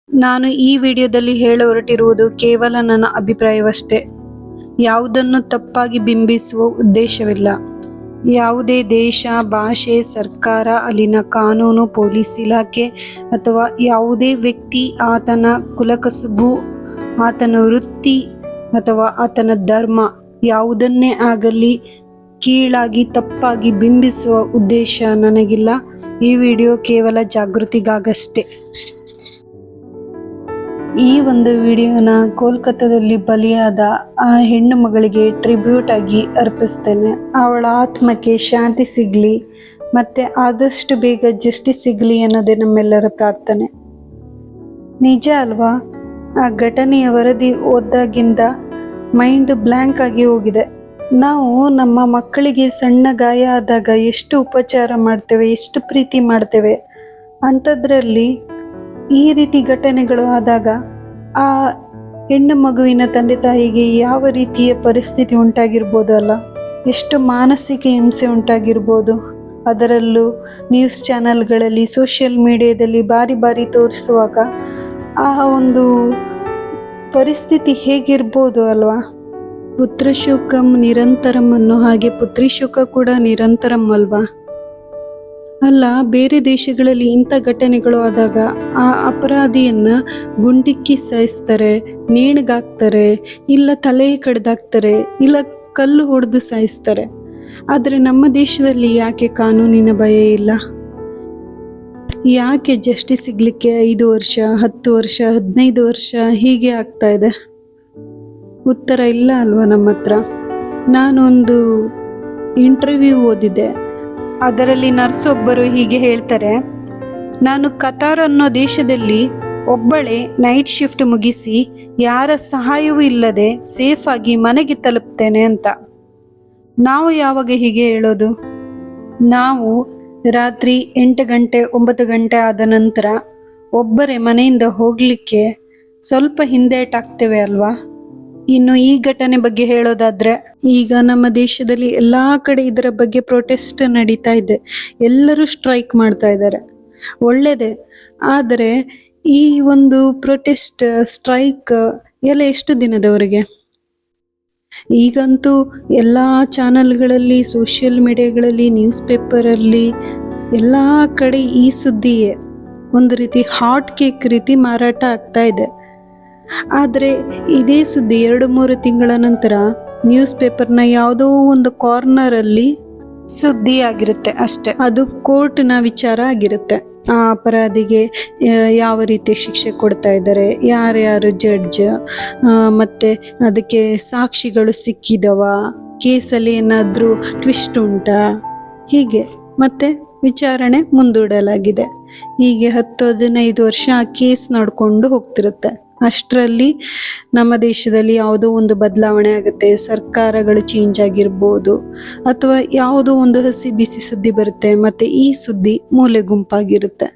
ನಾನು ಈ ವಿಡಿಯೋದಲ್ಲಿ ಹೇಳ ಹೊರಟಿರುವುದು ಕೇವಲ ನನ್ನ ಅಭಿಪ್ರಾಯವಷ್ಟೇ. ಯಾವುದನ್ನು ತಪ್ಪಾಗಿ ಬಿಂಬಿಸುವ ಉದ್ದೇಶವಿಲ್ಲ. ಯಾವುದೇ ದೇಶ, ಭಾಷೆ, ಸರ್ಕಾರ, ಅಲ್ಲಿನ ಕಾನೂನು, ಪೊಲೀಸ್ ಇಲಾಖೆ ಅಥವಾ ಯಾವುದೇ ವ್ಯಕ್ತಿ, ಆತನ ಕುಲಕಸುಬು, ಆತನ ವೃತ್ತಿ ಅಥವಾ ಆತನ ಧರ್ಮ ಯಾವುದನ್ನೇ ಆಗಲಿ ಕೀಳಾಗಿ ತಪ್ಪಾಗಿ ಬಿಂಬಿಸುವ ಉದ್ದೇಶ ನನಗಿಲ್ಲ. ಈ ವಿಡಿಯೋ ಕೇವಲ ಜಾಗೃತಿಗಾಗಷ್ಟೇ. ಈ ಒಂದು ವಿಡಿಯೋನ ಕೋಲ್ಕತ್ತಾದಲ್ಲಿ ಬಲಿಯಾದ ಆ ಹೆಣ್ಣು ಮಗಳಿಗೆ ಟ್ರಿಬ್ಯೂಟ್ ಆಗಿ ಅರ್ಪಿಸ್ತೇನೆ. ಅವಳ ಆತ್ಮಕ್ಕೆ ಶಾಂತಿ ಸಿಗಲಿ ಮತ್ತು ಆದಷ್ಟು ಬೇಗ ಜಸ್ಟಿಸ್ ಸಿಗಲಿ ಅನ್ನೋದೇ ನಮ್ಮೆಲ್ಲರ ಪ್ರಾರ್ಥನೆ. ನಿಜ ಅಲ್ವಾ? ಆ ಘಟನೆಯ ವರದಿ ಓದಾಗಿಂದ ಮೈಂಡ್ ಬ್ಲ್ಯಾಂಕ್ ಆಗಿ ಹೋಗಿದೆ. ನಾವು ನಮ್ಮ ಮಕ್ಕಳಿಗೆ ಸಣ್ಣ ಗಾಯ ಆದಾಗ ಎಷ್ಟು ಉಪಚಾರ ಮಾಡ್ತೇವೆ, ಎಷ್ಟು ಪ್ರೀತಿ ಮಾಡ್ತೇವೆ. ಅಂಥದ್ರಲ್ಲಿ ಈ ರೀತಿ ಘಟನೆಗಳು ಆದಾಗ ಆ ಹೆಣ್ಣು ಮಗುವಿನ ತಂದೆ ತಾಯಿಗೆ ಯಾವ ರೀತಿಯ ಪರಿಸ್ಥಿತಿ ಉಂಟಾಗಿರ್ಬೋದು ಅಲ್ಲ, ಎಷ್ಟು ಮಾನಸಿಕ ಹಿಂಸೆ ಉಂಟಾಗಿರ್ಬೋದು. ಅದರಲ್ಲೂ ನ್ಯೂಸ್ ಚಾನಲ್ಗಳಲ್ಲಿ, ಸೋಷಿಯಲ್ ಮೀಡಿಯಾದಲ್ಲಿ ಬಾರಿ ತೋರಿಸುವಾಗ ಆ ಒಂದು ಪರಿಸ್ಥಿತಿ ಹೇಗಿರ್ಬೋದು ಅಲ್ವಾ? ಪುತ್ರಶೋಕಂ ನಿರಂತರಂ ಅನ್ನೋ ಹಾಗೆ ಪುತ್ರಿಶೋಕ ಕೂಡ ನಿರಂತರಂ ಅಲ್ವಾ? ಅಲ್ಲ, ಬೇರೆ ದೇಶಗಳಲ್ಲಿ ಇಂಥ ಘಟನೆಗಳು ಆದಾಗ ಆ ಅಪರಾಧಿಯನ್ನ ಗುಂಡಿಕ್ಕಿ ಸಾಯಿಸ್ತಾರೆ, ನೇಣಿಗಾಕ್ತಾರೆ, ಇಲ್ಲ ತಲೆ ಕಡ್ದಾಕ್ತಾರೆ, ಇಲ್ಲ ಕಲ್ಲು ಹೊಡೆದು ಸಾಯಿಸ್ತಾರೆ. ಆದರೆ ನಮ್ಮ ದೇಶದಲ್ಲಿ ಯಾಕೆ ಕಾನೂನಿನ ಭಯ ಇಲ್ಲ? ಯಾಕೆ ಜಸ್ಟಿಸ್ ಸಿಗ್ಲಿಕ್ಕೆ 5 ವರ್ಷ, 10 ವರ್ಷ, 15 ವರ್ಷ ಹೀಗೆ ಆಗ್ತಾ ಇದೆ? ಉತ್ತರ ಇಲ್ಲ ಅಲ್ವಾ ನಮ್ಮ ಹತ್ರ. ನಾನೊಂದು ಇಂಟರ್ವ್ಯೂ ಓದಿದ್ದೆ. ಅದರಲ್ಲಿ ನರ್ಸ್ ಒಬ್ಬರು ಹೀಗೆ ಹೇಳ್ತಾರೆ, ನಾನು ಕತಾರ್ ಅನ್ನೋ ದೇಶದಲ್ಲಿ ಒಬ್ಬಳೇ ನೈಟ್ ಶಿಫ್ಟ್ ಮುಗಿಸಿ ಯಾರ ಸಹಾಯವೂ ಇಲ್ಲದೆ ಸೇಫ್ ಆಗಿ ಮನೆಗೆ ತಲುಪ್ತೇನೆ ಅಂತ. ನಾವು ಯಾವಾಗ ಹೀಗೆ ಹೇಳೋದು? ನಾವು ರಾತ್ರಿ 8 ಗಂಟೆ 9 ಗಂಟೆ ಆದ ನಂತರ ಒಬ್ಬರೇ ಮನೆಯಿಂದ ಹೋಗಲಿಕ್ಕೆ ಸ್ವಲ್ಪ ಹಿಂದೇಟಾಗ್ತೇವೆ ಅಲ್ವಾ? ಇನ್ನು ಈ ಘಟನೆ ಬಗ್ಗೆ ಹೇಳೋದಾದ್ರೆ, ಈಗ ನಮ್ಮ ದೇಶದಲ್ಲಿ ಎಲ್ಲಾ ಕಡೆ ಇದರ ಬಗ್ಗೆ ಪ್ರೊಟೆಸ್ಟ್ ನಡೀತಾ ಇದೆ. ಎಲ್ಲರೂ ಸ್ಟ್ರೈಕ್ ಮಾಡ್ತಾ ಇದ್ದಾರೆ, ಒಳ್ಳೇದೇ. ಆದರೆ ಈ ಒಂದು ಪ್ರೊಟೆಸ್ಟ್, ಸ್ಟ್ರೈಕ್ ಎಲ್ಲ ಎಷ್ಟು ದಿನದವರೆಗೆ? ಈಗಂತೂ ಎಲ್ಲ ಚಾನಲ್ಗಳಲ್ಲಿ, ಸೋಷಿಯಲ್ ಮೀಡಿಯಾಗಳಲ್ಲಿ, ನ್ಯೂಸ್ ಪೇಪರಲ್ಲಿ ಎಲ್ಲ ಕಡೆ ಈ ಸುದ್ದಿಯೇ ಒಂದು ರೀತಿ ಹಾಟ್ ಕೇಕ್ ರೀತಿ ಮಾರಾಟ ಆಗ್ತಾ ಇದೆ. ಆದರೆ ಇದೇ ಸುದ್ದಿ 2-3 ತಿಂಗಳ ನಂತರ ನ್ಯೂಸ್ ಪೇಪರ್ನ ಯಾವುದೋ ಒಂದು ಕಾರ್ನರಲ್ಲಿ ಸುದ್ದಿ ಆಗಿರುತ್ತೆ ಅಷ್ಟೆ. ಅದು ಕೋರ್ಟ್ನ ವಿಚಾರ ಆಗಿರುತ್ತೆ. ಆ ಅಪರಾಧಿಗೆ ಯಾವ ರೀತಿ ಶಿಕ್ಷೆ ಕೊಡ್ತಾ ಇದ್ದಾರೆ, ಯಾರ್ಯಾರು ಜಡ್ಜ್, ಮತ್ತೆ ಅದಕ್ಕೆ ಸಾಕ್ಷಿಗಳು ಸಿಕ್ಕಿದವ, ಕೇಸಲ್ಲಿ ಏನಾದರೂ ಟ್ವಿಸ್ಟ್ ಉಂಟಾ, ಹೀಗೆ ಮತ್ತೆ ವಿಚಾರಣೆ ಮುಂದೂಡಲಾಗಿದೆ. ಹೀಗೆ 10-15 ವರ್ಷ ಆ ಕೇಸ್ ನಡ್ಕೊಂಡು ಹೋಗ್ತಿರುತ್ತೆ. ಅಷ್ಟರಲ್ಲಿ ನಮ್ಮ ದೇಶದಲ್ಲಿ ಯಾವುದೋ ಒಂದು ಬದಲಾವಣೆ ಆಗುತ್ತೆ, ಸರ್ಕಾರಗಳು ಚೇಂಜ್ ಆಗಿರ್ಬೋದು, ಅಥವಾ ಯಾವುದೋ ಒಂದು ಹಸಿ ಬಿಸಿ ಸುದ್ದಿ ಬರುತ್ತೆ, ಮತ್ತೆ ಈ ಸುದ್ದಿ ಮೂಲೆ ಗುಂಪಾಗಿರುತ್ತೆ.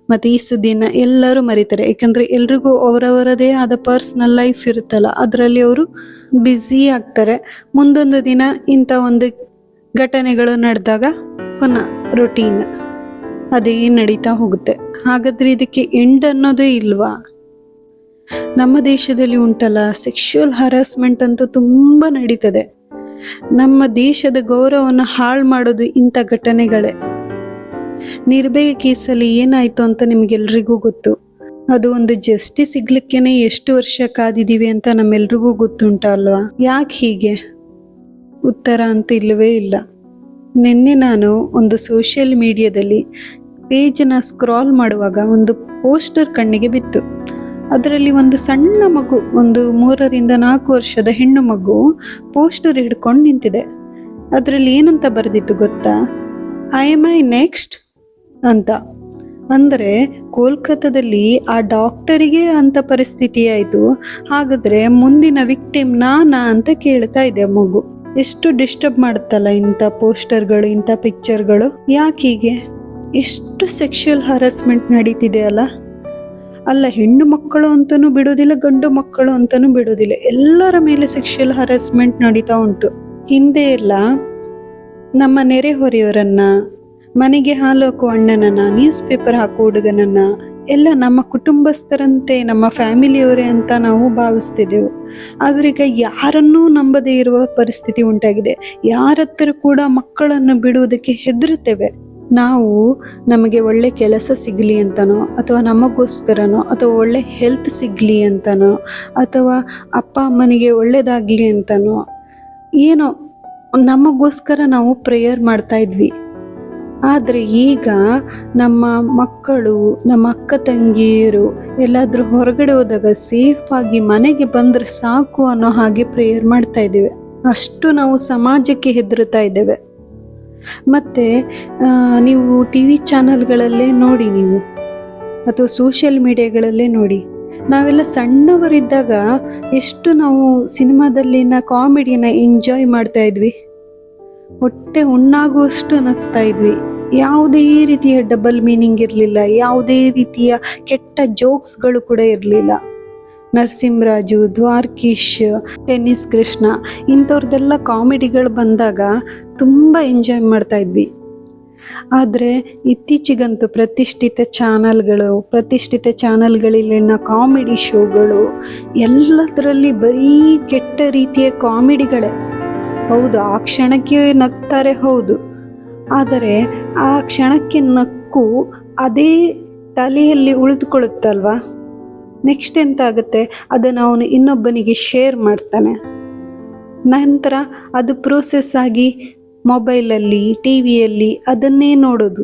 ಮತ್ತೆ ಈ ಸುದ್ದಿನ ಎಲ್ಲರೂ ಮರೀತಾರೆ. ಯಾಕಂದ್ರೆ ಎಲ್ರಿಗೂ ಅವರವರದೇ ಆದ ಪರ್ಸ್ನಲ್ ಲೈಫ್ ಇರುತ್ತಲ್ಲ, ಅದರಲ್ಲಿ ಅವರು ಬ್ಯುಸಿ ಆಗ್ತಾರೆ. ಮುಂದೊಂದು ದಿನ ಇಂಥ ಒಂದು ಘಟನೆಗಳು ನಡೆದಾಗ ಪುನಃ ರೊಟೀನ್ ಅದೇ ನಡೀತಾ ಹೋಗುತ್ತೆ. ಹಾಗಾದ್ರೆ ಇದಕ್ಕೆ ಎಂಡ್ ಅನ್ನೋದೇ ಇಲ್ವಾ? ನಮ್ಮ ದೇಶದಲ್ಲಿ ಉಂಟಲ್ಲ, ಸೆಕ್ಷುವಲ್ ಹರಾಸ್ಮೆಂಟ್ ಅಂತೂ ತುಂಬ ನಡೀತದೆ. ನಮ್ಮ ದೇಶದ ಗೌರವವನ್ನು ಹಾಳು ಮಾಡೋದು ಇಂಥ ಘಟನೆಗಳೇ. ನಿರ್ಭಯ ಕೇಸಲ್ಲಿ ಏನಾಯ್ತು ಅಂತ ನಿಮಗೆಲ್ರಿಗೂ ಗೊತ್ತು. ಅದು ಒಂದು ಜಸ್ಟಿಸ್ ಸಿಗ್ಲಿಕ್ಕೇನೆ ಎಷ್ಟು ವರ್ಷ ಕಾದಿದ್ದೀವಿ ಅಂತ ನಮ್ಮೆಲ್ರಿಗೂ ಗೊತ್ತುಂಟ ಅಲ್ವಾ? ಯಾಕೆ ಹೀಗೆ? ಉತ್ತರ ಅಂತ ಇಲ್ಲವೇ ಇಲ್ಲ. ನಿನ್ನೆ ನಾನು ಒಂದು ಸೋಷಿಯಲ್ ಮೀಡಿಯಾದಲ್ಲಿ ಪೇಜನ್ನ ಸ್ಕ್ರಾಲ್ ಮಾಡುವಾಗ ಒಂದು ಪೋಸ್ಟರ್ ಕಣ್ಣಿಗೆ ಬಿತ್ತು. ಅದರಲ್ಲಿ ಒಂದು ಸಣ್ಣ ಮಗು, ಒಂದು 3-4 ವರ್ಷದ ಹೆಣ್ಣು ಮಗು ಪೋಸ್ಟರ್ ಹಿಡ್ಕೊಂಡು ನಿಂತಿದೆ. ಅದರಲ್ಲಿ ಏನಂತ ಬರೆದಿತ್ತು ಗೊತ್ತಾ? ಐ ಆಮ್ ಐ ನೆಕ್ಸ್ಟ್ ಅಂತ. ಅಂದರೆ ಕೋಲ್ಕತ್ತಾದಲ್ಲಿ ಆ ಡಾಕ್ಟರಿಗೆ ಅಂಥ ಪರಿಸ್ಥಿತಿ ಆಯಿತು, ಹಾಗಾದರೆ ಮುಂದಿನ ವಿಕ್ಟಿಮ್ ನಾನಾ ಅಂತ ಕೇಳ್ತಾ ಇದೆ ಮಗು. ಎಷ್ಟು ಡಿಸ್ಟರ್ಬ್ ಮಾಡುತ್ತಲ್ಲ ಇಂಥ ಪೋಸ್ಟರ್ಗಳು, ಇಂಥ ಪಿಕ್ಚರ್ಗಳು. ಯಾಕೆ ಹೀಗೆ? ಎಷ್ಟು ಸೆಕ್ಷುವಲ್ ಹರಾಸ್ಮೆಂಟ್ ನಡೀತಿದೆ ಅಲ್ಲ. ಹೆಣ್ಣು ಮಕ್ಕಳು ಅಂತಲೂ ಬಿಡೋದಿಲ್ಲ, ಗಂಡು ಮಕ್ಕಳು ಅಂತಲೂ ಬಿಡೋದಿಲ್ಲ, ಎಲ್ಲರ ಮೇಲೆ ಸೆಕ್ಷುವಲ್ ಹರಾಸ್ಮೆಂಟ್ ನಡೀತಾ ಉಂಟು. ಹಿಂದೆ ಎಲ್ಲ ನಮ್ಮ ನೆರೆಹೊರೆಯವರನ್ನ, ಮನೆಗೆ ಹಾಲು ಹಾಕುವ ಅಣ್ಣನನ್ನ, ನ್ಯೂಸ್ ಪೇಪರ್ ಹಾಕುವ ಹುಡುಗನನ್ನ ಎಲ್ಲ ನಮ್ಮ ಕುಟುಂಬಸ್ಥರಂತೆ, ನಮ್ಮ ಫ್ಯಾಮಿಲಿಯವರೇ ಅಂತ ನಾವು ಭಾವಿಸ್ತಿದ್ದೆವು. ಆದರೆ ಈಗ ಯಾರನ್ನೂ ನಂಬದೇ ಇರುವ ಪರಿಸ್ಥಿತಿ ಉಂಟಾಗಿದೆ. ಯಾರ ಹತ್ರ ಕೂಡ ಮಕ್ಕಳನ್ನು ಬಿಡುವುದಕ್ಕೆ ಹೆದರುತ್ತೇವೆ. ನಾವು ನಮಗೆ ಒಳ್ಳೆ ಕೆಲಸ ಸಿಗಲಿ ಅಂತನೋ, ಅಥವಾ ನಮಗೋಸ್ಕರನೋ, ಅಥವಾ ಒಳ್ಳೆ ಹೆಲ್ತ್ ಸಿಗಲಿ ಅಂತನೋ, ಅಥವಾ ಅಪ್ಪ ಅಮ್ಮನಿಗೆ ಒಳ್ಳೇದಾಗಲಿ ಅಂತನೋ, ಏನೋ ನಮಗೋಸ್ಕರ ನಾವು ಪ್ರೇಯರ್ ಮಾಡ್ತಾ ಇದ್ವಿ. ಆದರೆ ಈಗ ನಮ್ಮ ಮಕ್ಕಳು, ನಮ್ಮ ಅಕ್ಕ ತಂಗಿಯರು ಎಲ್ಲಾದರೂ ಹೊರಗಡೆ ಹೋದಾಗ ಸೇಫಾಗಿ ಮನೆಗೆ ಬಂದರೆ ಸಾಕು ಅನ್ನೋ ಹಾಗೆ ಪ್ರೇಯರ್ ಮಾಡ್ತಾ ಇದ್ದೇವೆ. ಅಷ್ಟು ನಾವು ಸಮಾಜಕ್ಕೆ ಹೆದರುತ್ತಾ ಇದ್ದೇವೆ. ಮತ್ತು ನೀವು ಟಿ ವಿ ಚಾನಲ್ಗಳಲ್ಲೇ ನೋಡಿ, ನೀವು ಅಥವಾ ಸೋಷಿಯಲ್ ಮೀಡಿಯಾಗಳಲ್ಲೇ ನೋಡಿ, ನಾವೆಲ್ಲ ಸಣ್ಣವರಿದ್ದಾಗ ಎಷ್ಟು ನಾವು ಸಿನಿಮಾದಲ್ಲಿನ ಕಾಮಿಡಿನ ಎಂಜಾಯ್ ಮಾಡ್ತಾ ಇದ್ವಿ. ಹೊಟ್ಟೆ ಹುಣ್ಣಾಗುವಷ್ಟು ನಗ್ತಾ ಇದ್ವಿ. ಯಾವುದೇ ರೀತಿಯ ಡಬಲ್ ಮೀನಿಂಗ್ ಇರಲಿಲ್ಲ, ಯಾವುದೇ ರೀತಿಯ ಕೆಟ್ಟ ಜೋಕ್ಸ್ಗಳು ಕೂಡ ಇರಲಿಲ್ಲ. ನರಸಿಂಹರಾಜು, ದ್ವಾರಕೀಶ್, ಟೆನ್ನಿಸ್ ಕೃಷ್ಣ ಇಂಥವ್ರದ್ದೆಲ್ಲ ಕಾಮಿಡಿಗಳು ಬಂದಾಗ ತುಂಬ ಎಂಜಾಯ್ ಮಾಡ್ತಾ ಇದ್ವಿ. ಆದರೆ ಇತ್ತೀಚೆಗಂತೂ ಪ್ರತಿಷ್ಠಿತ ಚಾನಲ್ಗಳಲ್ಲಿನ ಕಾಮಿಡಿ ಶೋಗಳು ಎಲ್ಲದರಲ್ಲಿ ಬರೀ ಕೆಟ್ಟ ರೀತಿಯ ಕಾಮಿಡಿಗಳೇ. ಹೌದು, ಆ ಕ್ಷಣಕ್ಕೆ ನಗ್ತಾರೆ, ಹೌದು. ಆದರೆ ಆ ಕ್ಷಣಕ್ಕೆ ನಕ್ಕು ಅದೇ ತಲೆಯಲ್ಲಿ ಉಳಿದುಕೊಳ್ಳುತ್ತಲ್ವಾ, ನೆಕ್ಸ್ಟ್ ಎಂತ ಆಗುತ್ತೆ, ಅದನ್ನು ಅವನು ಇನ್ನೊಬ್ಬನಿಗೆ ಶೇರ್ ಮಾಡ್ತಾನೆ. ನಂತರ ಅದು ಪ್ರೋಸೆಸ್ ಆಗಿ ಮೊಬೈಲಲ್ಲಿ, ಟಿ ವಿಯಲ್ಲಿ ಅದನ್ನೇ ನೋಡೋದು.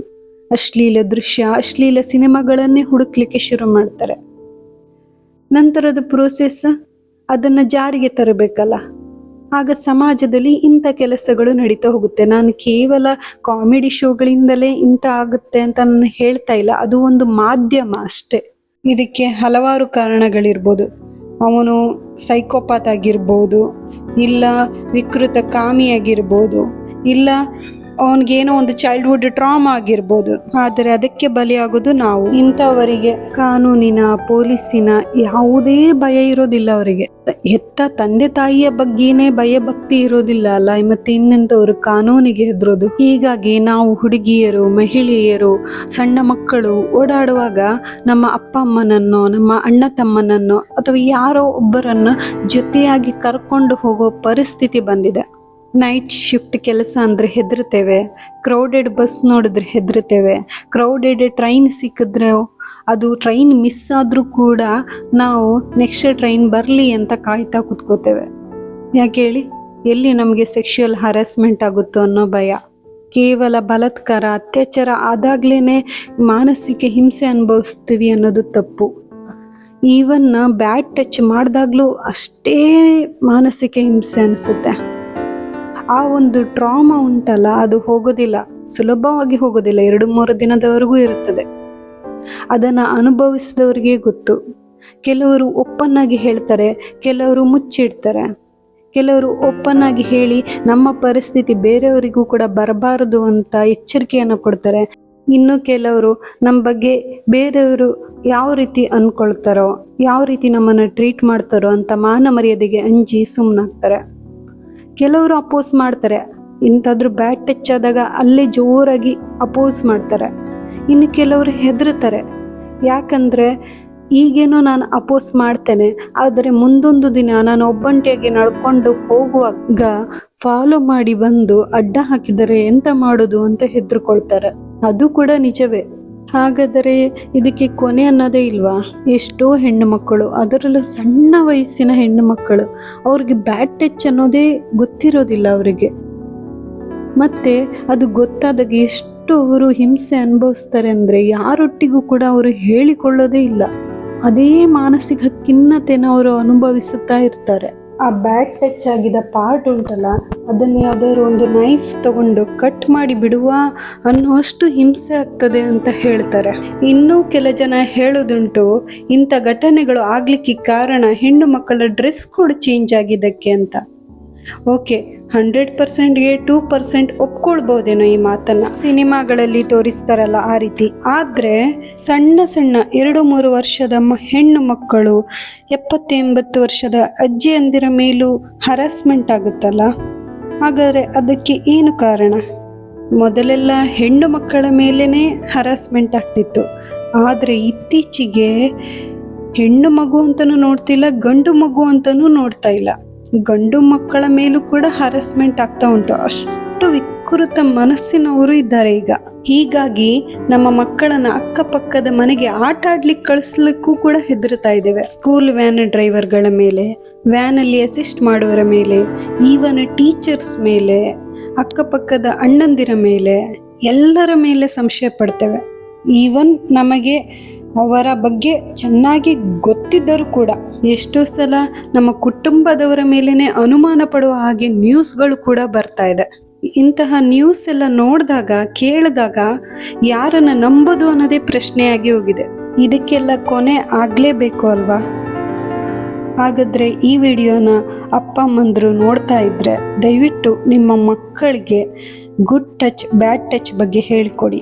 ಅಶ್ಲೀಲ ದೃಶ್ಯ, ಅಶ್ಲೀಲ ಸಿನಿಮಾಗಳನ್ನೇ ಹುಡುಕ್ಲಿಕ್ಕೆ ಶುರು ಮಾಡ್ತಾರೆ. ನಂತರದ ಪ್ರೋಸೆಸ್ ಅದನ್ನು ಜಾರಿಗೆ ತರಬೇಕಲ್ಲ, ಆಗ ಸಮಾಜದಲ್ಲಿ ಇಂಥ ಕೆಲಸಗಳು ನಡೀತಾ ಹೋಗುತ್ತೆ. ನಾನು ಕೇವಲ ಕಾಮಿಡಿ ಶೋಗಳಿಂದಲೇ ಇಂಥ ಆಗುತ್ತೆ ಅಂತ ನಾನು ಹೇಳ್ತಾ ಇಲ್ಲ, ಅದು ಒಂದು ಮಾಧ್ಯಮ ಅಷ್ಟೇ. ಇದಕ್ಕೆ ಹಲವಾರು ಕಾರಣಗಳಿರ್ಬೋದು. ಅವನು ಸೈಕೋಪಾತ್ ಆಗಿರ್ಬೋದು, ಇಲ್ಲ ವಿಕೃತ ಕಾಮಿಯಾಗಿರ್ಬೋದು, ಇಲ್ಲ ಅವನಿಗೇನೋ ಒಂದು ಚೈಲ್ಡ್ಹುಡ್ ಟ್ರಾಮಾ ಆಗಿರ್ಬೋದು. ಆದರೆ ಅದಕ್ಕೆ ಬಲಿಯಾಗೋದು ನಾವು. ಇಂಥವರಿಗೆ ಕಾನೂನಿನ, ಪೊಲೀಸಿನ ಯಾವುದೇ ಭಯ ಇರೋದಿಲ್ಲ. ಅವರಿಗೆ ಹೆತ್ತ ತಂದೆ ತಾಯಿಯ ಬಗ್ಗೆನೇ ಭಯಭಕ್ತಿ ಇರೋದಿಲ್ಲ ಅಲ್ಲ, ಮತ್ತೆ ಇನ್ನೆಂಥವ್ರು ಕಾನೂನಿಗೆ ಹೆದರೋದು. ಹೀಗಾಗಿ ನಾವು ಹುಡುಗಿಯರು, ಮಹಿಳೆಯರು, ಸಣ್ಣ ಮಕ್ಕಳು ಓಡಾಡುವಾಗ ನಮ್ಮ ಅಪ್ಪ ಅಮ್ಮನನ್ನೋ, ನಮ್ಮ ಅಣ್ಣ ತಮ್ಮನನ್ನೋ, ಅಥವಾ ಯಾರೋ ಒಬ್ಬರನ್ನು ಜೊತೆಯಾಗಿ ಕರ್ಕೊಂಡು ಹೋಗೋ ಪರಿಸ್ಥಿತಿ ಬಂದಿದೆ. ನೈಟ್ ಶಿಫ್ಟ್ ಕೆಲಸ ಅಂದರೆ ಹೆದರ್ತೇವೆ, ಕ್ರೌಡೆಡ್ ಬಸ್ ನೋಡಿದ್ರೆ ಹೆದರ್ತೇವೆ, ಕ್ರೌಡೆಡ್ ಟ್ರೈನ್ ಸಿಕ್ಕಿದ್ರೆ, ಅದು ಟ್ರೈನ್ ಮಿಸ್ ಆದರೂ ಕೂಡ ನಾವು ನೆಕ್ಸ್ಟ್ ಟ್ರೈನ್ ಬರಲಿ ಅಂತ ಕಾಯ್ತಾ ಕೂತ್ಕೋತೇವೆ. ಯಾಕೆ ಹೇಳಿ, ಎಲ್ಲಿ ನಮಗೆ ಸೆಕ್ಷುವಲ್ ಹರಾಸ್ಮೆಂಟ್ ಆಗುತ್ತೋ ಅನ್ನೋ ಭಯ. ಕೇವಲ ಬಲಾತ್ಕಾರ, ಅತ್ಯಾಚಾರ ಆದಾಗ್ಲೇ ಮಾನಸಿಕ ಹಿಂಸೆ ಅನುಭವಿಸ್ತೀವಿ ಅನ್ನೋದು ತಪ್ಪು. ಈವನ್ ಬ್ಯಾಡ್ ಟಚ್ ಮಾಡಿದಾಗಲೂ ಅಷ್ಟೇ ಮಾನಸಿಕ ಹಿಂಸೆ ಅನಿಸುತ್ತೆ. ಆ ಒಂದು ಟ್ರಾಮಾ ಉಂಟಲ್ಲ, ಅದು ಹೋಗೋದಿಲ್ಲ, ಸುಲಭವಾಗಿ ಹೋಗೋದಿಲ್ಲ, 2-3 ದಿನದವರೆಗೂ ಇರುತ್ತದೆ. ಅದನ್ನು ಅನುಭವಿಸಿದವರಿಗೆ ಗೊತ್ತು. ಕೆಲವರು ಓಪನ್ ಆಗಿ ಹೇಳ್ತಾರೆ, ಕೆಲವರು ಮುಚ್ಚಿಡ್ತಾರೆ. ಕೆಲವರು ಓಪನ್ ಆಗಿ ಹೇಳಿ ನಮ್ಮ ಪರಿಸ್ಥಿತಿ ಬೇರೆಯವರಿಗೂ ಕೂಡ ಬರಬಾರದು ಅಂತ ಎಚ್ಚರಿಕೆಯನ್ನು ಕೊಡ್ತಾರೆ. ಇನ್ನು ಕೆಲವರು ನಮ್ಮ ಬಗ್ಗೆ ಬೇರೆಯವರು ಯಾವ ರೀತಿ ಅಂದ್ಕೊಳ್ತಾರೋ, ಯಾವ ರೀತಿ ನಮ್ಮನ್ನು ಟ್ರೀಟ್ ಮಾಡ್ತಾರೋ ಅಂತ ಮಾನ ಮರ್ಯಾದೆಗೆ ಅಂಜಿ ಸುಮ್ಮನಾಗ್ತಾರೆ. ಕೆಲವರು ಅಪೋಸ್ ಮಾಡ್ತಾರೆ, ಇಂಥಾದ್ರೂ ಬ್ಯಾಡ್ ಟಚ್ ಆದಾಗ ಅಲ್ಲೇ ಜೋರಾಗಿ ಅಪೋಸ್ ಮಾಡ್ತಾರೆ. ಇನ್ನು ಕೆಲವರು ಹೆದರ್ತಾರೆ, ಯಾಕಂದರೆ ಈಗೇನೋ ನಾನು ಅಪೋಸ್ ಮಾಡ್ತೇನೆ, ಆದರೆ ಮುಂದೊಂದು ದಿನ ನಾನು ಒಬ್ಬಂಟಿಯಾಗಿ ನಡ್ಕೊಂಡು ಹೋಗುವಾಗ ಫಾಲೋ ಮಾಡಿ ಬಂದು ಅಡ್ಡ ಹಾಕಿದರೆ ಎಂತ ಮಾಡೋದು ಅಂತ ಹೆದರ್ಕೊಳ್ತಾರೆ. ಅದು ಕೂಡ ನಿಜವೇ. ಹಾಗಾದರೆ ಇದಕ್ಕೆ ಕೊನೆ ಅನ್ನೋದೇ ಇಲ್ವಾ? ಎಷ್ಟೋ ಹೆಣ್ಣು ಮಕ್ಕಳು, ಅದರಲ್ಲೂ ಸಣ್ಣ ವಯಸ್ಸಿನ ಹೆಣ್ಣು ಮಕ್ಕಳು, ಅವ್ರಿಗೆ ಬ್ಯಾಡ್ ಟಚ್ ಅನ್ನೋದೇ ಗೊತ್ತಿರೋದಿಲ್ಲ ಅವರಿಗೆ. ಮತ್ತು ಅದು ಗೊತ್ತಾದಾಗ ಎಷ್ಟು ಅವರು ಹಿಂಸೆ ಅನುಭವಿಸ್ತಾರೆ ಅಂದರೆ ಯಾರೊಟ್ಟಿಗೂ ಕೂಡ ಅವರು ಹೇಳಿಕೊಳ್ಳೋದೇ ಇಲ್ಲ. ಅದೇ ಮಾನಸಿಕ ಖಿನ್ನತೆನ ಅವರು ಅನುಭವಿಸುತ್ತಾ ಇರ್ತಾರೆ. ಆ ಬ್ಯಾಡ್ ಟಚ್ ಆಗಿದ ಪಾರ್ಟ್ ಉಂಟಲ್ಲ, ಅದನ್ನು ಯಾವುದಾದ್ರು ಒಂದು ನೈಫ್ ತಗೊಂಡು ಕಟ್ ಮಾಡಿ ಬಿಡುವ ಅನ್ನುವಷ್ಟು ಹಿಂಸೆ ಆಗ್ತದೆ ಅಂತ ಹೇಳ್ತಾರೆ. ಇನ್ನೂ ಕೆಲ ಜನ ಹೇಳೋದುಂಟು, ಇಂಥ ಘಟನೆಗಳು ಆಗ್ಲಿಕ್ಕೆ ಕಾರಣ ಹೆಣ್ಣು ಮಕ್ಕಳ ಡ್ರೆಸ್ ಕೋಡ್ ಚೇಂಜ್ ಆಗಿದ್ದಕ್ಕೆ ಅಂತ. ಓಕೆ, 100%ಗೆ 2% ಒಪ್ಕೊಳ್ಬೋದೇನೋ ಈ ಮಾತನ್ನ, ಸಿನಿಮಾಗಳಲ್ಲಿ ತೋರಿಸ್ತಾರಲ್ಲ ಆ ರೀತಿ. ಆದರೆ ಸಣ್ಣ 2-3 ವರ್ಷದ ಹೆಣ್ಣು ಮಕ್ಕಳು, 70-80 ವರ್ಷದ ಅಜ್ಜಿಯಂದಿರ ಮೇಲೂ ಹರಾಸ್ಮೆಂಟ್ ಆಗುತ್ತಲ್ಲ, ಹಾಗಾದರೆ ಅದಕ್ಕೆ ಏನು ಕಾರಣ? ಮೊದಲೆಲ್ಲ ಹೆಣ್ಣು ಮಕ್ಕಳ ಮೇಲೇ ಹರಾಸ್ಮೆಂಟ್ ಆಗ್ತಿತ್ತು, ಆದರೆ ಇತ್ತೀಚೆಗೆ ಹೆಣ್ಣು ಮಗು ಅಂತಲೂ ನೋಡ್ತಿಲ್ಲ, ಗಂಡು ಮಗು ಅಂತಲೂ ನೋಡ್ತಾ ಇಲ್ಲ. ಗಂಡು ಮಕ್ಕಳ ಮೇಲೂ ಕೂಡ ಹರಾಸ್ಮೆಂಟ್ ಆಗ್ತಾ ಉಂಟು. ಅಷ್ಟು ವಿಕೃತ ಮನಸ್ಸಿನವರು ಇದ್ದಾರೆ ಈಗ. ಹೀಗಾಗಿ ನಮ್ಮ ಮಕ್ಕಳನ್ನ ಅಕ್ಕಪಕ್ಕದ ಮನೆಗೆ ಆಟ ಆಡ್ಲಿಕ್ಕೆ ಕಳಿಸ್ಲಿಕ್ಕೂ ಕೂಡ ಹೆದರ್ತಾ ಇದ್ದೇವೆ. ಸ್ಕೂಲ್ ವ್ಯಾನ್ ಡ್ರೈವರ್ಗಳ ಮೇಲೆ, ವ್ಯಾನಲ್ಲಿ ಅಸಿಸ್ಟ್ ಮಾಡುವವರ ಮೇಲೆ, ಈವನ್ ಟೀಚರ್ಸ್ ಮೇಲೆ, ಅಕ್ಕಪಕ್ಕದ ಅಣ್ಣಂದಿರ ಮೇಲೆ, ಎಲ್ಲರ ಮೇಲೆ ಸಂಶಯ ಪಡ್ತೇವೆ. ಈವನ್ ನಮಗೆ ಅವರ ಬಗ್ಗೆ ಚೆನ್ನಾಗಿ ಗೊತ್ತಿದ್ದರೂ ಕೂಡ ಎಷ್ಟೋ ಸಲ ನಮ್ಮ ಕುಟುಂಬದವರ ಮೇಲೇನೆ ಅನುಮಾನ ಪಡುವ ಹಾಗೆ ನ್ಯೂಸ್ಗಳು ಕೂಡ ಬರ್ತಾ ಇದೆ. ಇಂತಹ ನ್ಯೂಸ್ ಎಲ್ಲ ನೋಡಿದಾಗ, ಕೇಳಿದಾಗ ಯಾರನ್ನ ನಂಬೋದು ಅನ್ನೋದೇ ಪ್ರಶ್ನೆಯಾಗಿ ಹೋಗಿದೆ. ಇದಕ್ಕೆಲ್ಲ ಕೊನೆ ಆಗಲೇಬೇಕು ಅಲ್ವಾ? ಹಾಗಾದರೆ ಈ ವಿಡಿಯೋನ ಅಪ್ಪ ಅಮ್ಮಂದರು ನೋಡ್ತಾ ಇದ್ರೆ ದಯವಿಟ್ಟು ನಿಮ್ಮ ಮಕ್ಕಳಿಗೆ ಗುಡ್ ಟಚ್ ಬ್ಯಾಡ್ ಟಚ್ ಬಗ್ಗೆ ಹೇಳಿಕೊಡಿ.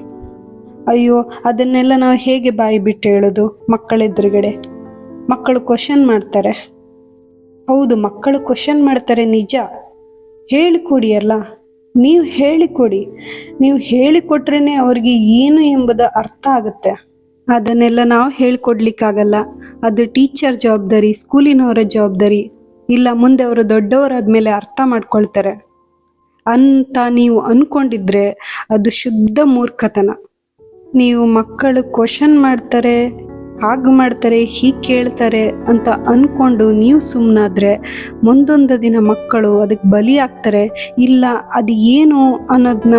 ಅಯ್ಯೋ, ಅದನ್ನೆಲ್ಲ ನಾವು ಹೇಗೆ ಬಾಯಿ ಬಿಟ್ಟು ಹೇಳೋದು ಮಕ್ಕಳೆದುರುಗಡೆ? ಮಕ್ಕಳು ಕ್ವಶನ್ ಮಾಡ್ತಾರೆ. ಹೌದು, ಮಕ್ಕಳು ಕ್ವಶನ್ ಮಾಡ್ತಾರೆ, ನಿಜ. ಹೇಳಿಕೊಡಿ ಅಲ್ಲ, ನೀವು ಹೇಳಿಕೊಡಿ. ನೀವು ಹೇಳಿಕೊಟ್ರೇ ಅವ್ರಿಗೆ ಏನು ಎಂಬುದು ಅರ್ಥ ಆಗುತ್ತೆ. ಅದನ್ನೆಲ್ಲ ನಾವು ಹೇಳಿಕೊಡ್ಲಿಕ್ಕಾಗಲ್ಲ. ಅದು ಟೀಚರ್ ಜವಾಬ್ದಾರಿ, ಸ್ಕೂಲಿನವರ ಜವಾಬ್ದಾರಿ. ಇಲ್ಲ, ಮುಂದೆ ಅವರು ದೊಡ್ಡವರಾದ್ಮೇಲೆ ಅರ್ಥ ಮಾಡ್ಕೊಳ್ತಾರೆ ಅಂತ ನೀವು ಅಂದ್ಕೊಂಡಿದ್ರೆ ಅದು ಶುದ್ಧ ಮೂರ್ಖತನ. ನೀವು ಮಕ್ಕಳು ಕ್ವಶನ್ ಮಾಡ್ತಾರೆ, ಹಾಗೆ ಮಾಡ್ತಾರೆ, ಹೀಗೆ ಕೇಳ್ತಾರೆ ಅಂತ ಅಂದ್ಕೊಂಡು ನೀವು ಸುಮ್ಮನಾದರೆ ಮುಂದೊಂದು ದಿನ ಮಕ್ಕಳು ಅದಕ್ಕೆ ಬಲಿ ಆಗ್ತಾರೆ. ಇಲ್ಲ, ಅದು ಏನು ಅನ್ನೋದನ್ನ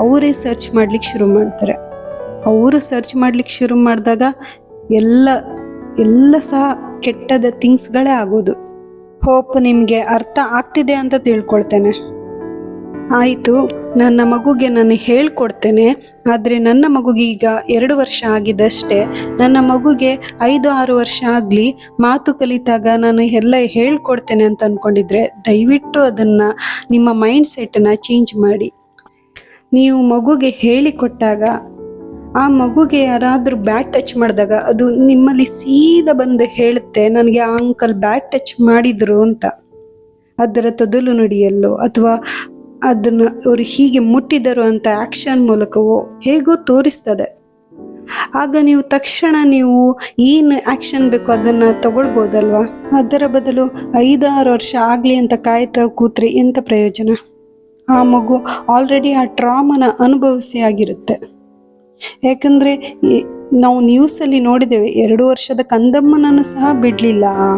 ಅವರೇ ಸರ್ಚ್ ಮಾಡ್ಲಿಕ್ಕೆ ಶುರು ಮಾಡ್ತಾರೆ. ಅವರು ಸರ್ಚ್ ಮಾಡ್ಲಿಕ್ಕೆ ಶುರು ಮಾಡಿದಾಗ ಎಲ್ಲ ಸಹ ಕೆಟ್ಟದ ಥಿಂಗ್ಸ್ಗಳೇ ಆಗೋದು. ಹೋಪ್ ನಿಮಗೆ ಅರ್ಥ ಆಗ್ತಿದೆ ಅಂತ ತಿಳ್ಕೊಳ್ತೇನೆ. ಆಯಿತು, ನನ್ನ ಮಗುಗೆ ನಾನು ಹೇಳ್ಕೊಡ್ತೇನೆ. ಆದರೆ ನನ್ನ ಮಗುಗೆ ಈಗ 2 ವರ್ಷ ಆಗಿದ್ದಷ್ಟೇ. ನನ್ನ ಮಗುಗೆ 5-6 ವರ್ಷ ಆಗಲಿ, ಮಾತು ಕಲಿತಾಗ ನಾನು ಎಲ್ಲ ಹೇಳ್ಕೊಡ್ತೇನೆ ಅಂತ ಅಂದ್ಕೊಂಡಿದ್ರೆ ದಯವಿಟ್ಟು ಅದನ್ನು ನಿಮ್ಮ ಮೈಂಡ್ ಸೆಟ್ಟನ್ನು ಚೇಂಜ್ ಮಾಡಿ. ನೀವು ಮಗುಗೆ ಹೇಳಿಕೊಟ್ಟಾಗ ಆ ಮಗುಗೆ ಯಾರಾದರೂ ಬ್ಯಾಡ್ ಟಚ್ ಮಾಡಿದಾಗ ಅದು ನಿಮ್ಮಲ್ಲಿ ಸೀದಾ ಬಂದು ಹೇಳುತ್ತೆ, ನನಗೆ ಆ ಅಂಕಲ್ ಬ್ಯಾಡ್ ಟಚ್ ಮಾಡಿದ್ರು ಅಂತ. ಅದರ ತೊದಲು ನುಡಿಯಲ್ಲೋ ಅಥವಾ ಅದನ್ನು ಅವರು ಹೀಗೆ ಮುಟ್ಟಿದರು ಅಂತ ಆ್ಯಕ್ಷನ್ ಮೂಲಕವೋ ಹೇಗೋ ತೋರಿಸ್ತದೆ. ಆಗ ನೀವು ತಕ್ಷಣ ಏನು ಆ್ಯಕ್ಷನ್ ಬೇಕೋ ಅದನ್ನು ತಗೊಳ್ಬೋದಲ್ವಾ? ಅದರ ಬದಲು 5-6 ವರ್ಷ ಆಗಲಿ ಅಂತ ಕಾಯ್ತಾ ಕೂತ್ರೆ ಎಂಥ ಪ್ರಯೋಜನ? ಆ ಮಗು ಆಲ್ರೆಡಿ ಆ ಟ್ರಾಮನ ಅನುಭವಿಸಿ ಆಗಿರುತ್ತೆ. ಯಾಕಂದರೆ ನಾವು ನ್ಯೂಸಲ್ಲಿ ನೋಡಿದ್ದೇವೆ, 2 ವರ್ಷದ ಕಂದಮ್ಮನನ್ನು ಸಹ ಬಿಡಲಿಲ್ಲ ಆ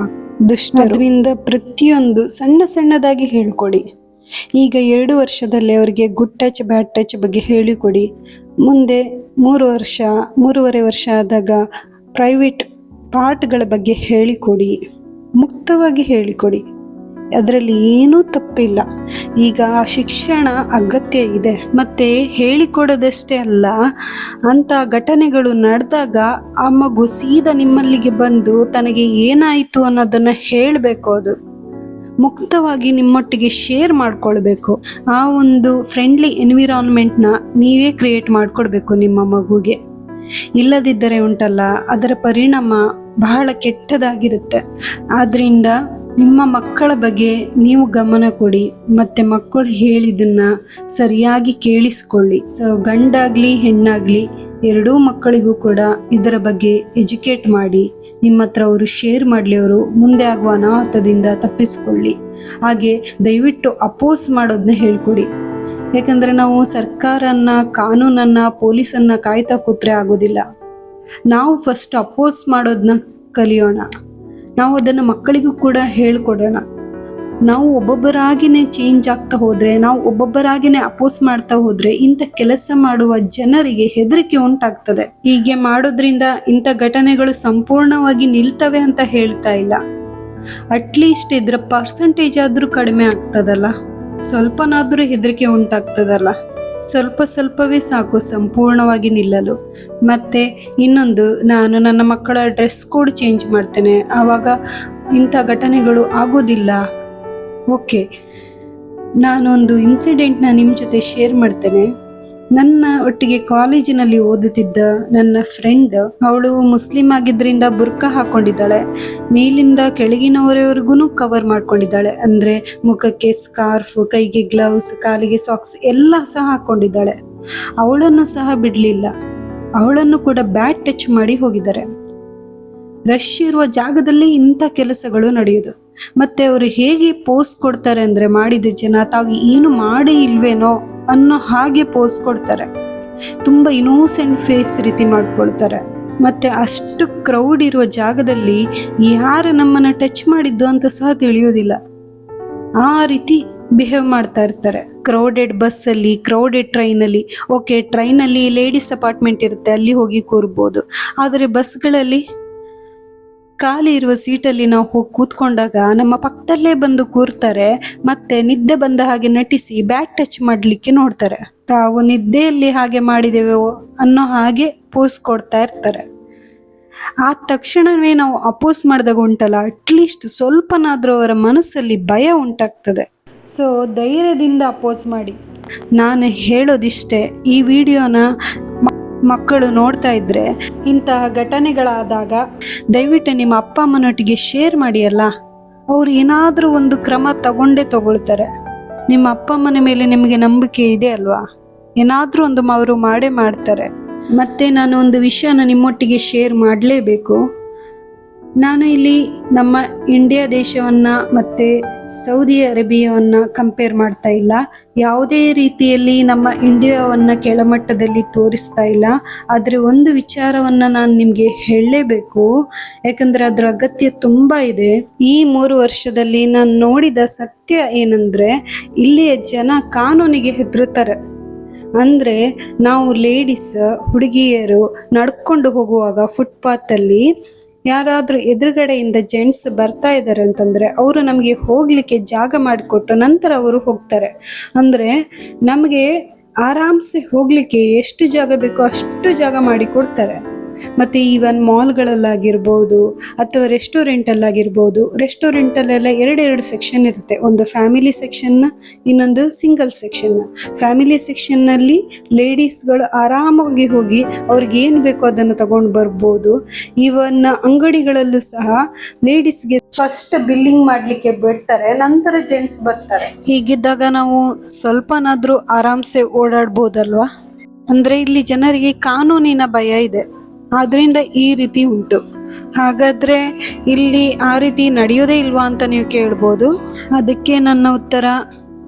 ದುಷ್ಟರು. ಅದರಿಂದ ಪ್ರತಿಯೊಂದು ಸಣ್ಣದಾಗಿ ಹೇಳ್ಕೊಡಿ. ಈಗ 2 ವರ್ಷದಲ್ಲಿ ಅವರಿಗೆ ಗುಡ್ ಟಚ್ ಬ್ಯಾಡ್ ಟಚ್ ಬಗ್ಗೆ ಹೇಳಿಕೊಡಿ. ಮುಂದೆ 3 ವರ್ಷ ಆದಾಗ ಪ್ರೈವೇಟ್ ಪಾರ್ಟ್ಗಳ ಬಗ್ಗೆ ಹೇಳಿಕೊಡಿ. ಮುಕ್ತವಾಗಿ ಹೇಳಿಕೊಡಿ, ಅದರಲ್ಲಿ ಏನೂ ತಪ್ಪಿಲ್ಲ. ಈಗ ಶಿಕ್ಷಣ ಅಗತ್ಯ ಇದೆ. ಮತ್ತು ಹೇಳಿಕೊಡೋದಷ್ಟೇ ಅಲ್ಲ, ಅಂಥ ಘಟನೆಗಳು ನಡೆದಾಗ ಆ ಮಗು ಸೀದಾ ನಿಮ್ಮಲ್ಲಿಗೆ ಬಂದು ತನಗೆ ಏನಾಯಿತು ಅನ್ನೋದನ್ನು ಹೇಳಬೇಕು. ಅದು ಮುಕ್ತವಾಗಿ ನಿಮ್ಮೊಟ್ಟಿಗೆ ಶೇರ್ ಮಾಡ್ಕೊಳ್ಬೇಕು. ಆ ಒಂದು ಫ್ರೆಂಡ್ಲಿ ಎನ್ವಿರಾನ್ಮೆಂಟ್ನ ನೀವೇ ಕ್ರಿಯೇಟ್ ಮಾಡಿಕೊಡ್ಬೇಕು ನಿಮ್ಮ ಮಗುಗೆ. ಇಲ್ಲದಿದ್ದರೆ ಉಂಟಲ್ಲ, ಅದರ ಪರಿಣಾಮ ಬಹಳ ಕೆಟ್ಟದಾಗಿರುತ್ತೆ. ಆದ್ದರಿಂದ ನಿಮ್ಮ ಮಕ್ಕಳ ಬಗ್ಗೆ ನೀವು ಗಮನ ಕೊಡಿ, ಮತ್ತು ಮಕ್ಕಳು ಹೇಳಿದ್ದನ್ನು ಸರಿಯಾಗಿ ಕೇಳಿಸ್ಕೊಳ್ಳಿ. ಗಂಡಾಗಲಿ ಹೆಣ್ಣಾಗಲಿ ಎರಡೂ ಮಕ್ಕಳಿಗೂ ಕೂಡ ಇದರ ಬಗ್ಗೆ ಎಜುಕೇಟ್ ಮಾಡಿ ನಿಮ್ಮ ಹತ್ರ ಅವರು ಶೇರ್ ಮಾಡಲಿ. ಅವರು ಮುಂದೆ ಆಗುವ ಅನಾಹುತದಿಂದ ತಪ್ಪಿಸ್ಕೊಳ್ಳಿ. ಹಾಗೆ ದಯವಿಟ್ಟು ಅಪೋಸ್ ಮಾಡೋದನ್ನ ಹೇಳ್ಕೊಡಿ. ಯಾಕಂದರೆ ನಾವು ಸರ್ಕಾರನ, ಕಾನೂನನ್ನು, ಪೊಲೀಸನ್ನು ಕಾಯ್ತಾ ಕೂತ್ರೆ ಆಗೋದಿಲ್ಲ. ನಾವು ಫಸ್ಟ್ ಅಪೋಸ್ ಮಾಡೋದನ್ನ ಕಲಿಯೋಣ. ನಾವು ಅದನ್ನು ಮಕ್ಕಳಿಗೂ ಕೂಡ ಹೇಳ್ಕೊಡೋಣ. ನಾವು ಒಬ್ಬೊಬ್ಬರಾಗಿನೇ ಚೇಂಜ್ ಆಗ್ತಾ ಹೋದರೆ, ನಾವು ಒಬ್ಬೊಬ್ಬರಾಗಿನೇ ಅಪೋಸ್ ಮಾಡ್ತಾ ಹೋದರೆ ಇಂಥ ಕೆಲಸ ಮಾಡುವ ಜನರಿಗೆ ಹೆದರಿಕೆ ಉಂಟಾಗ್ತದೆ. ಹೀಗೆ ಮಾಡೋದ್ರಿಂದ ಇಂಥ ಘಟನೆಗಳು ಸಂಪೂರ್ಣವಾಗಿ ನಿಲ್ತವೆ ಅಂತ ಹೇಳ್ತಾ ಇಲ್ಲ. ಅಟ್ಲೀಸ್ಟ್ ಇದರ ಪರ್ಸೆಂಟೇಜ್ ಆದರೂ ಕಡಿಮೆ ಆಗ್ತದಲ್ಲ, ಸ್ವಲ್ಪನಾದರೂ ಹೆದರಿಕೆ ಉಂಟಾಗ್ತದಲ್ಲ. ಸ್ವಲ್ಪವೇ ಸಾಕು ಸಂಪೂರ್ಣವಾಗಿ ನಿಲ್ಲಲು. ಮತ್ತು ಇನ್ನೊಂದು, ನಾನು ನನ್ನ ಮಕ್ಕಳ ಡ್ರೆಸ್ ಕೋಡ್ ಚೇಂಜ್ ಮಾಡ್ತೇನೆ, ಆವಾಗ ಇಂಥ ಘಟನೆಗಳು ಆಗೋದಿಲ್ಲ. ಓಕೆ, ನಾನೊಂದು ಇನ್ಸಿಡೆಂಟ್ನ ನಿಮ್ಮ ಜೊತೆ ಶೇರ್ ಮಾಡ್ತೇನೆ. ನನ್ನ ಒಟ್ಟಿಗೆ ಕಾಲೇಜಿನಲ್ಲಿ ಓದುತ್ತಿದ್ದ ನನ್ನ ಫ್ರೆಂಡ್, ಅವಳು ಮುಸ್ಲಿಂ ಆಗಿದ್ದರಿಂದ ಬುರ್ಕಾ ಹಾಕೊಂಡಿದ್ದಾಳೆ. ಮೇಲಿಂದ ಕೆಳಗಿನವರೆವರೆಗೂ ಕವರ್ ಮಾಡ್ಕೊಂಡಿದ್ದಾಳೆ. ಅಂದರೆ ಮುಖಕ್ಕೆ ಸ್ಕಾರ್ಫ್, ಕೈಗೆ ಗ್ಲೌಸ್, ಕಾಲಿಗೆ ಸಾಕ್ಸ್ ಎಲ್ಲ ಸಹ ಹಾಕೊಂಡಿದ್ದಾಳೆ. ಅವಳನ್ನು ಸಹ ಬಿಡಲಿಲ್ಲ. ಅವಳನ್ನು ಕೂಡ ಬ್ಯಾಟ್ ಟಚ್ ಮಾಡಿ ಹೋಗಿದ್ದಾರೆ. ರಶ್ ಇರುವ ಜಾಗದಲ್ಲಿ ಇಂಥ ಕೆಲಸಗಳು ನಡೆಯುವುದು. ಮತ್ತೆ ಅವರು ಹೇಗೆ ಪೋಸ್ ಕೊಡ್ತಾರೆ ಅಂದ್ರೆ, ಮಾಡಿದ ಜನ ತಾವು ಏನು ಮಾಡಿ ಇಲ್ವೇನೋ ಅನ್ನೋ ಹಾಗೆ ಪೋಸ್ ಕೊಡ್ತಾರೆ. ತುಂಬಾ ಇನೋಸೆಂಟ್ ಫೇಸ್ ರೀತಿ ಮಾಡ್ಕೊಳ್ತಾರೆ. ಮತ್ತೆ ಅಷ್ಟು ಕ್ರೌಡ್ ಇರುವ ಜಾಗದಲ್ಲಿ ಯಾರು ನಮ್ಮನ್ನ ಟಚ್ ಮಾಡಿದ್ದು ಅಂತ ಸಹ ತಿಳಿಯೋದಿಲ್ಲ. ಆ ರೀತಿ ಬಿಹೇವ್ ಮಾಡ್ತಾ ಇರ್ತಾರೆ. ಕ್ರೌಡೆಡ್ ಬಸ್ಸಲ್ಲಿ, ಕ್ರೌಡೆಡ್ ಟ್ರೈನಲ್ಲಿ. ಓಕೆ, ಟ್ರೈನಲ್ಲಿ ಲೇಡೀಸ್ ಅಪಾರ್ಟ್ಮೆಂಟ್ ಇರುತ್ತೆ, ಅಲ್ಲಿ ಹೋಗಿ ಕೂರ್ಬೋದು. ಆದರೆ ಬಸ್ಗಳಲ್ಲಿ ಖಾಲಿ ಇರುವ ಸೀಟಲ್ಲಿ ನಾವು ಹೋಗಿ ಕೂತ್ಕೊಂಡಾಗ ನಮ್ಮ ಪಕ್ಕದಲ್ಲೇ ಬಂದು ಕೂರ್ತಾರೆ. ಮತ್ತೆ ನಿದ್ದೆ ಬಂದ ಹಾಗೆ ನಟಿಸಿ ಬ್ಯಾಕ್ ಟಚ್ ಮಾಡಲಿಕ್ಕೆ ನೋಡ್ತಾರೆ. ತಾವು ನಿದ್ದೆಯಲ್ಲಿ ಹಾಗೆ ಮಾಡಿದೆವೋ ಅನ್ನೋ ಹಾಗೆ ಪೋಸ್ ಕೊಡ್ತಾ ಇರ್ತಾರೆ. ಆ ತಕ್ಷಣವೇ ನಾವು ಅಪೋಸ್ ಮಾಡಿದಾಗ ಉಂಟಲ್ಲ, ಅಟ್ಲೀಸ್ಟ್ ಸ್ವಲ್ಪನಾದ್ರೂ ಅವರ ಮನಸ್ಸಲ್ಲಿ ಭಯ ಉಂಟಾಗ್ತದೆ. ಸೊ ಧೈರ್ಯದಿಂದ ಅಪೋಸ್ ಮಾಡಿ. ನಾನು ಹೇಳೋದಿಷ್ಟೇ, ಈ ವಿಡಿಯೋನ ಮಕ್ಕಳು ನೋಡ್ತಾ ಇದ್ರೆ ಇಂತಹ ಘಟನೆಗಳಾದಾಗ ದಯವಿಟ್ಟು ನಿಮ್ಮ ಅಪ್ಪ ಅಮ್ಮನೊಟ್ಟಿಗೆ ಶೇರ್ ಮಾಡಿ. ಅಲ್ಲ, ಅವ್ರು ಏನಾದರೂ ಒಂದು ಕ್ರಮ ತಗೊಳ್ತಾರೆ. ನಿಮ್ಮ ಅಪ್ಪ ಅಮ್ಮನ ಮೇಲೆ ನಿಮಗೆ ನಂಬಿಕೆ ಇದೆ ಅಲ್ವಾ? ಏನಾದರೂ ಒಂದು ಅವರು ಮಾಡೇ ಮಾಡ್ತಾರೆ. ಮತ್ತೆ ನಾನು ಒಂದು ವಿಷಯನ ನಿಮ್ಮೊಟ್ಟಿಗೆ ಶೇರ್ ಮಾಡಲೇಬೇಕು. ನಾನು ಇಲ್ಲಿ ನಮ್ಮ ಇಂಡಿಯಾ ದೇಶವನ್ನ ಮತ್ತೆ ಸೌದಿ ಅರೇಬಿಯಾವನ್ನ ಕಂಪೇರ್ ಮಾಡ್ತಾ ಇಲ್ಲ. ಯಾವುದೇ ರೀತಿಯಲ್ಲಿ ನಮ್ಮ ಇಂಡಿಯಾವನ್ನ ಕೆಳಮಟ್ಟದಲ್ಲಿ ತೋರಿಸ್ತಾ ಇಲ್ಲ. ಆದರೆ ಒಂದು ವಿಚಾರವನ್ನ ನಾನು ನಿಮಗೆ ಹೇಳಲೇಬೇಕು, ಯಾಕಂದ್ರೆ ಅದರ ಅಗತ್ಯ ತುಂಬಾ ಇದೆ. ಈ 3 ವರ್ಷದಲ್ಲಿ ನಾನು ನೋಡಿದ ಸತ್ಯ ಏನಂದ್ರೆ, ಇಲ್ಲಿಯ ಜನ ಕಾನೂನಿಗೆ ಹೆದರುತ್ತಾರೆ. ಅಂದ್ರೆ ನಾವು ಲೇಡೀಸ್, ಹುಡುಗಿಯರು ನಡ್ಕೊಂಡು ಹೋಗುವಾಗ ಫುಟ್ಪಾತಲ್ಲಿ ಯಾರಾದ್ರೂ ಎದುರುಗಡೆಯಿಂದ ಜೆಂಟ್ಸ್ ಬರ್ತಾ ಇದ್ದಾರೆ ಅಂತಂದ್ರೆ ಅವರು ನಮಗೆ ಹೋಗ್ಲಿಕ್ಕೆ ಜಾಗ ಮಾಡಿಕೊಟ್ಟು ನಂತರ ಅವರು ಹೋಗ್ತಾರೆ. ಅಂದ್ರೆ ನಮಗೆ ಆರಾಮ್ಸೆ ಹೋಗ್ಲಿಕ್ಕೆ ಎಷ್ಟು ಜಾಗ ಬೇಕೋ ಅಷ್ಟು ಜಾಗ ಮಾಡಿ ಕೊಡ್ತಾರೆ. ಮತ್ತೆ ಈವನ್ ಮಾಲ್ಗಳಲ್ಲಾಗಿರ್ಬೋದು ಅಥವಾ ರೆಸ್ಟೋರೆಂಟಲ್ಲಾಗಿರ್ಬೋದು, ರೆಸ್ಟೋರೆಂಟಲ್ಲೆಲ್ಲ 2 ಸೆಕ್ಷನ್ ಇರುತ್ತೆ. ಒಂದು ಫ್ಯಾಮಿಲಿ ಸೆಕ್ಷನ್, ಇನ್ನೊಂದು ಸಿಂಗಲ್ ಸೆಕ್ಷನ್. ಫ್ಯಾಮಿಲಿ ಸೆಕ್ಷನ್ನಲ್ಲಿ ಲೇಡೀಸ್ಗಳು ಆರಾಮಾಗಿ ಹೋಗಿ ಅವ್ರಿಗೆ ಏನು ಬೇಕೋ ಅದನ್ನು ತಗೊಂಡು ಬರ್ಬೋದು. ಈವನ್ ಅಂಗಡಿಗಳಲ್ಲೂ ಸಹ ಲೇಡೀಸ್ಗೆ ಫಸ್ಟ್ ಬಿಲ್ಲಿಂಗ್ ಮಾಡ್ಲಿಕ್ಕೆ ಬಿಡ್ತಾರೆ, ನಂತರ ಜೆಂಟ್ಸ್ ಬರ್ತಾರೆ. ಹೀಗಿದ್ದಾಗ ನಾವು ಸ್ವಲ್ಪನಾದ್ರೂ ಆರಾಮ್ಸೆ ಓಡಾಡ್ಬೋದಲ್ವಾ? ಅಂದ್ರೆ ಇಲ್ಲಿ ಜನರಿಗೆ ಕಾನೂನಿನ ಭಯ ಇದೆ, ಆದ್ರಿಂದ ಈ ರೀತಿ ಉಂಟು. ಹಾಗಾದ್ರೆ ಇಲ್ಲಿ ಆ ರೀತಿ ನಡೆಯೋದೇ ಇಲ್ವಾ ಅಂತ ನೀವು ಕೇಳ್ಬೋದು. ಅದಕ್ಕೆ ನನ್ನ ಉತ್ತರ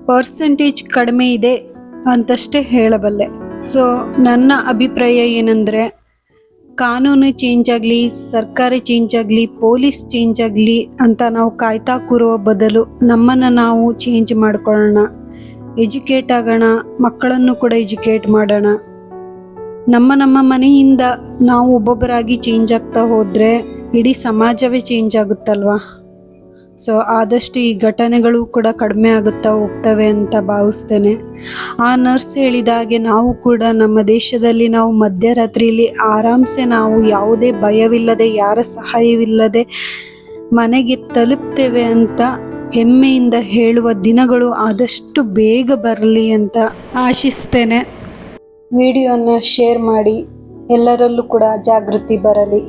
ಪರ್ಸೆಂಟೇಜ್ ಕಡಿಮೆ ಇದೆ ಅಂತಷ್ಟೇ ಹೇಳಬಲ್ಲೆ. ಸೊ ನನ್ನ ಅಭಿಪ್ರಾಯ ಏನಂದ್ರೆ, ಕಾನೂನು ಚೇಂಜ್ ಆಗಲಿ, ಸರ್ಕಾರ ಚೇಂಜ್ ಆಗಲಿ, ಪೊಲೀಸ್ ಚೇಂಜ್ ಆಗಲಿ ಅಂತ ನಾವು ಕಾಯ್ತಾ ಕೂರುವ ಬದಲು ನಮ್ಮನ್ನು ನಾವು ಚೇಂಜ್ ಮಾಡ್ಕೊಳ್ಳೋಣ, ಎಜುಕೇಟ್ ಆಗೋಣ, ಮಕ್ಕಳನ್ನು ಕೂಡ ಎಜುಕೇಟ್ ಮಾಡೋಣ. ನಮ್ಮ ಮನೆಯಿಂದ ನಾವು ಒಬ್ಬೊಬ್ಬರಾಗಿ ಚೇಂಜ್ ಆಗ್ತಾ ಹೋದರೆ ಇಡೀ ಸಮಾಜವೇ ಚೇಂಜ್ ಆಗುತ್ತಲ್ವಾ? ಸೊ ಆದಷ್ಟು ಈ ಘಟನೆಗಳು ಕೂಡ ಕಡಿಮೆ ಆಗುತ್ತಾ ಹೋಗ್ತವೆ ಅಂತ ಭಾವಿಸ್ತೇನೆ. ಆ ನರ್ಸ್ ಹೇಳಿದ ಹಾಗೆ ನಾವು ಕೂಡ ನಮ್ಮ ದೇಶದಲ್ಲಿ ನಾವು ಮಧ್ಯರಾತ್ರಿಯಲ್ಲಿ ಆರಾಮ್ಸೆ ನಾವು ಯಾವುದೇ ಭಯವಿಲ್ಲದೆ, ಯಾರ ಸಹಾಯವಿಲ್ಲದೆ ಮನೆಗೆ ತಲುಪ್ತೇವೆ ಅಂತ ಹೆಮ್ಮೆಯಿಂದ ಹೇಳುವ ದಿನಗಳು ಆದಷ್ಟು ಬೇಗ ಬರಲಿ ಅಂತ ಆಶಿಸ್ತೇನೆ. ವಿಡಿಯೋನ ಶೇರ್ ಮಾಡಿ, ಎಲ್ಲರಲ್ಲೂ ಕೂಡ ಜಾಗೃತಿ ಬರಲಿ.